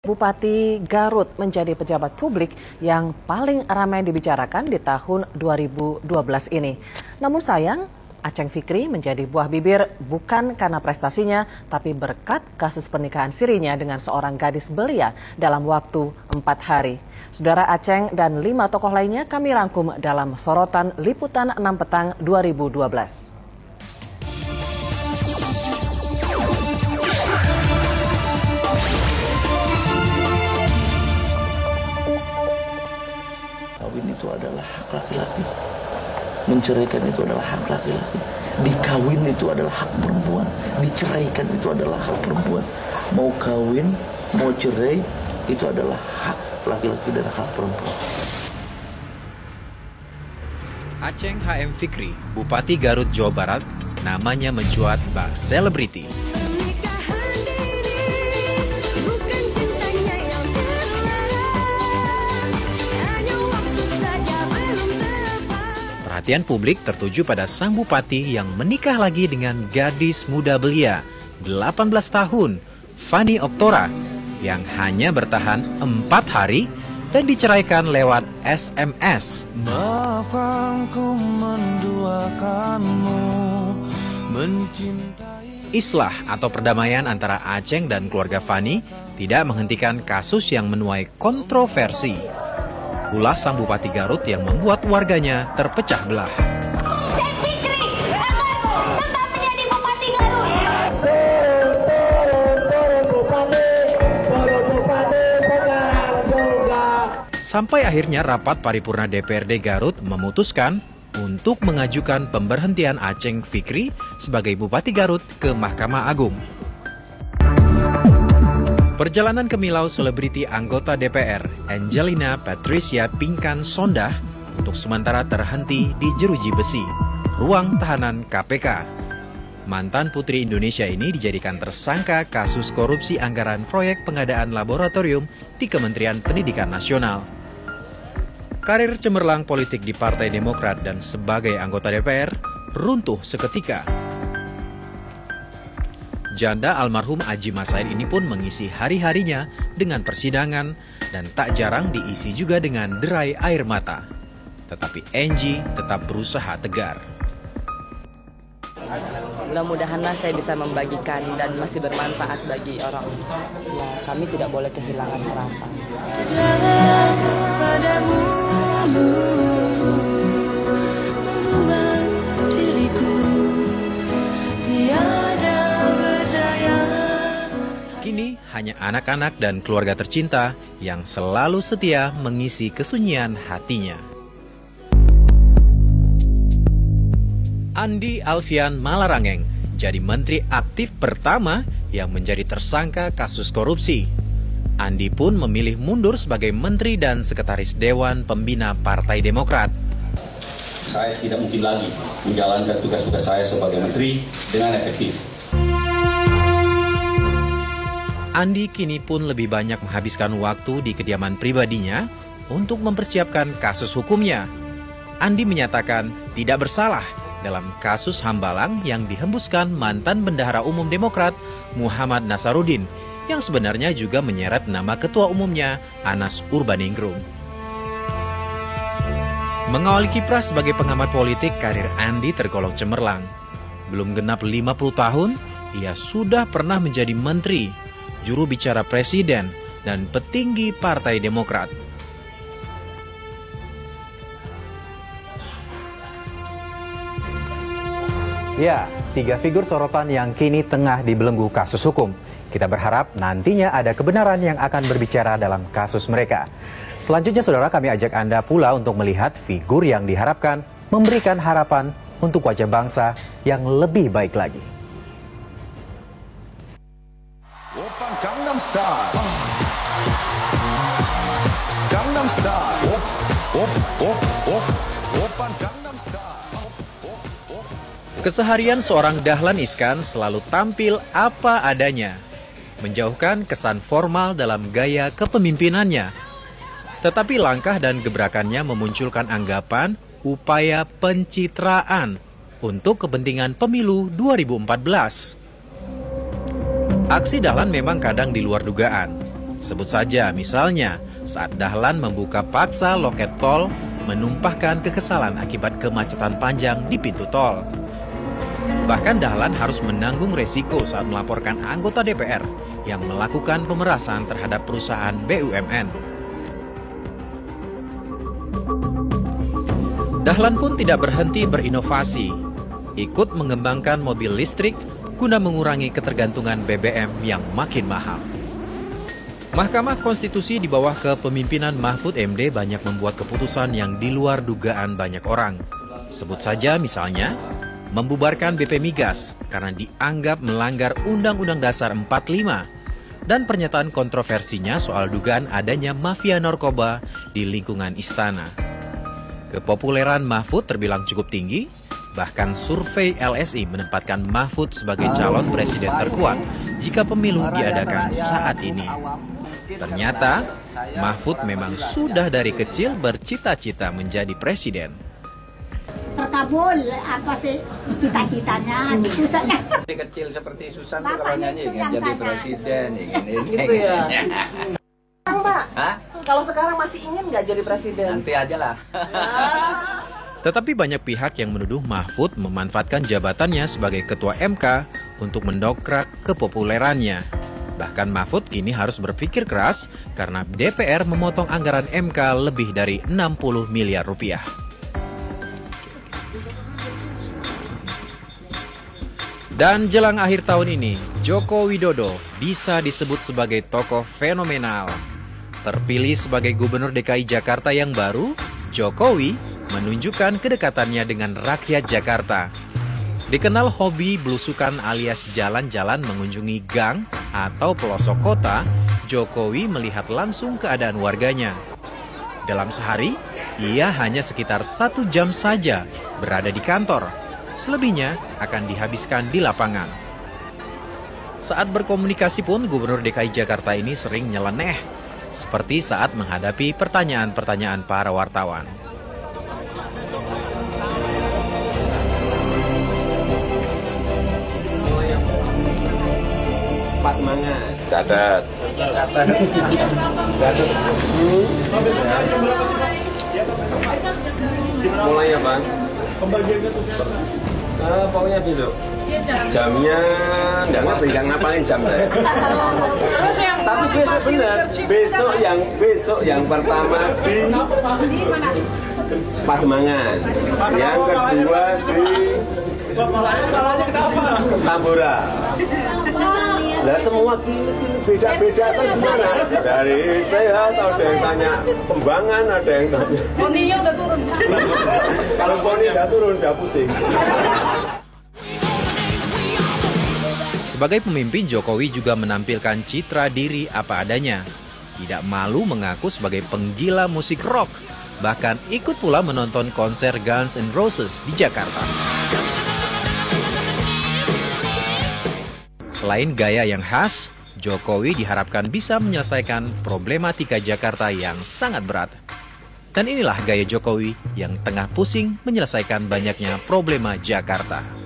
Bupati Garut menjadi pejabat publik yang paling ramai dibicarakan di tahun 2012 ini. Namun sayang, Aceng Fikri menjadi buah bibir bukan karena prestasinya, tapi berkat kasus pernikahan sirinya dengan seorang gadis belia dalam waktu 4 hari. Saudara Aceng dan 5 tokoh lainnya kami rangkum dalam sorotan Liputan 6 Petang 2012. Kawin itu adalah hak laki-laki, menceraikan itu adalah hak laki-laki, dikawin itu adalah hak perempuan, diceraikan itu adalah hak perempuan. Mau kawin, mau cerai, itu adalah hak laki-laki dan hak perempuan. Aceng HM Fikri, Bupati Garut, Jawa Barat, namanya mencuat bak selebriti. Perhatian publik tertuju pada sang bupati yang menikah lagi dengan gadis muda belia, 18 tahun, Fanny Oktora, yang hanya bertahan 4 hari dan diceraikan lewat SMS. Maafkan ku menduakanmu, mencintai. Islah atau perdamaian antara Aceng dan keluarga Fanny tidak menghentikan kasus yang menuai kontroversi. Ulah sang Bupati Garut yang membuat warganya terpecah belah. Aceng Fikri, akan tetap menjadi Bupati Garut. Sampai akhirnya rapat paripurna DPRD Garut memutuskan untuk mengajukan pemberhentian Aceng Fikri sebagai Bupati Garut ke Mahkamah Agung. Perjalanan ke Milau selebriti anggota DPR, Angelina Patricia Pinkan Sondah, untuk sementara terhenti di jeruji besi, ruang tahanan KPK. Mantan Putri Indonesia ini dijadikan tersangka kasus korupsi anggaran proyek pengadaan laboratorium di Kementerian Pendidikan Nasional. Karir cemerlang politik di Partai Demokrat dan sebagai anggota DPR runtuh seketika. Janda almarhum Aji Masaid ini pun mengisi hari-harinya dengan persidangan dan tak jarang diisi juga dengan derai air mata. Tetapi Angie tetap berusaha tegar. Mudah-mudahanlah saya bisa membagikan dan masih bermanfaat bagi orang. Ya, kami tidak boleh kehilangan harapan. Kini hanya anak-anak dan keluarga tercinta yang selalu setia mengisi kesunyian hatinya. Andi Alfian Malarangeng jadi menteri aktif pertama yang menjadi tersangka kasus korupsi. Andi pun memilih mundur sebagai menteri dan sekretaris Dewan Pembina Partai Demokrat. Saya tidak mungkin lagi menjalankan tugas-tugas saya sebagai menteri dengan efektif. Andi kini pun lebih banyak menghabiskan waktu di kediaman pribadinya untuk mempersiapkan kasus hukumnya. Andi menyatakan tidak bersalah dalam kasus Hambalang yang dihembuskan mantan Bendahara Umum Demokrat Muhammad Nasaruddin yang sebenarnya juga menyeret nama ketua umumnya Anas Urbaningrum. Mengawali kiprah sebagai pengamat politik, karir Andi tergolong cemerlang. Belum genap 50 tahun, ia sudah pernah menjadi menteri, juru bicara presiden, dan petinggi Partai Demokrat. Ya, 3 figur sorotan yang kini tengah dibelenggu kasus hukum. Kita berharap nantinya ada kebenaran yang akan berbicara dalam kasus mereka. Selanjutnya, saudara, kami ajak Anda pula untuk melihat figur yang diharapkan memberikan harapan untuk wajah bangsa yang lebih baik lagi. Oppan Gangnam Style. Gangnam Style. Oppan Gangnam Style. Keseharian seorang Dahlan Iskan selalu tampil apa adanya, menjauhkan kesan formal dalam gaya kepemimpinannya. Tetapi langkah dan gebrakannya memunculkan anggapan upaya pencitraan untuk kepentingan pemilu 2014. Aksi Dahlan memang kadang di luar dugaan. Sebut saja misalnya saat Dahlan membuka paksa loket tol menumpahkan kekesalan akibat kemacetan panjang di pintu tol. Bahkan Dahlan harus menanggung resiko saat melaporkan anggota DPR yang melakukan pemerasan terhadap perusahaan BUMN. Dahlan pun tidak berhenti berinovasi, ikut mengembangkan mobil listrik guna mengurangi ketergantungan BBM yang makin mahal. Mahkamah Konstitusi di bawah kepemimpinan Mahfud MD banyak membuat keputusan yang di luar dugaan banyak orang. Sebut saja misalnya, membubarkan BP Migas karena dianggap melanggar Undang-Undang Dasar 45 dan pernyataan kontroversinya soal dugaan adanya mafia narkoba di lingkungan istana. Kepopuleran Mahfud terbilang cukup tinggi, bahkan survei LSI menempatkan Mahfud sebagai calon presiden terkuat jika pemilu diadakan saat ini. Ternyata, Mahfud memang sudah dari kecil bercita-cita menjadi presiden. Terkabul apa sih cita-citanya itu saja. Kecil seperti Susan tuh kalau nyanyi ingin jadi presiden, ingin Gitu ya. Pak, Hah? kalau sekarang masih ingin nggak jadi presiden? Nanti aja lah. Tetapi banyak pihak yang menuduh Mahfud memanfaatkan jabatannya sebagai ketua MK untuk mendongkrak kepopulerannya. Bahkan Mahfud kini harus berpikir keras karena DPR memotong anggaran MK lebih dari 60 miliar rupiah. Dan jelang akhir tahun ini, Joko Widodo bisa disebut sebagai tokoh fenomenal. Terpilih sebagai Gubernur DKI Jakarta yang baru, Jokowi menunjukkan kedekatannya dengan rakyat Jakarta. Dikenal hobi belusukan alias jalan-jalan mengunjungi gang atau pelosok kota, Jokowi melihat langsung keadaan warganya. Dalam sehari, ia hanya sekitar 1 jam saja berada di kantor. Selebihnya akan dihabiskan di lapangan. Saat berkomunikasi pun, Gubernur DKI Jakarta ini sering nyeleneh, seperti saat menghadapi pertanyaan-pertanyaan para wartawan. Patmangan. Catat. Mulai ya Bang. Pokoknya besok. Jamnya enggak ngapalin jam saya. Tapi besok benar. Besok yang pertama di Pademangan. Yang kedua di Tambora. Lah semua beda-beda terus gimana? Dari sehat ada yang tanya kembangan, ada yang tanya. Poninya udah turun. Kalau poni udah turun, udah pusing. Sebagai pemimpin, Jokowi juga menampilkan citra diri apa adanya. Tidak malu mengaku sebagai penggila musik rock, bahkan ikut pula menonton konser Guns N' Roses di Jakarta. Selain gaya yang khas, Jokowi diharapkan bisa menyelesaikan problematika Jakarta yang sangat berat. Dan inilah gaya Jokowi yang tengah pusing menyelesaikan banyaknya problema Jakarta.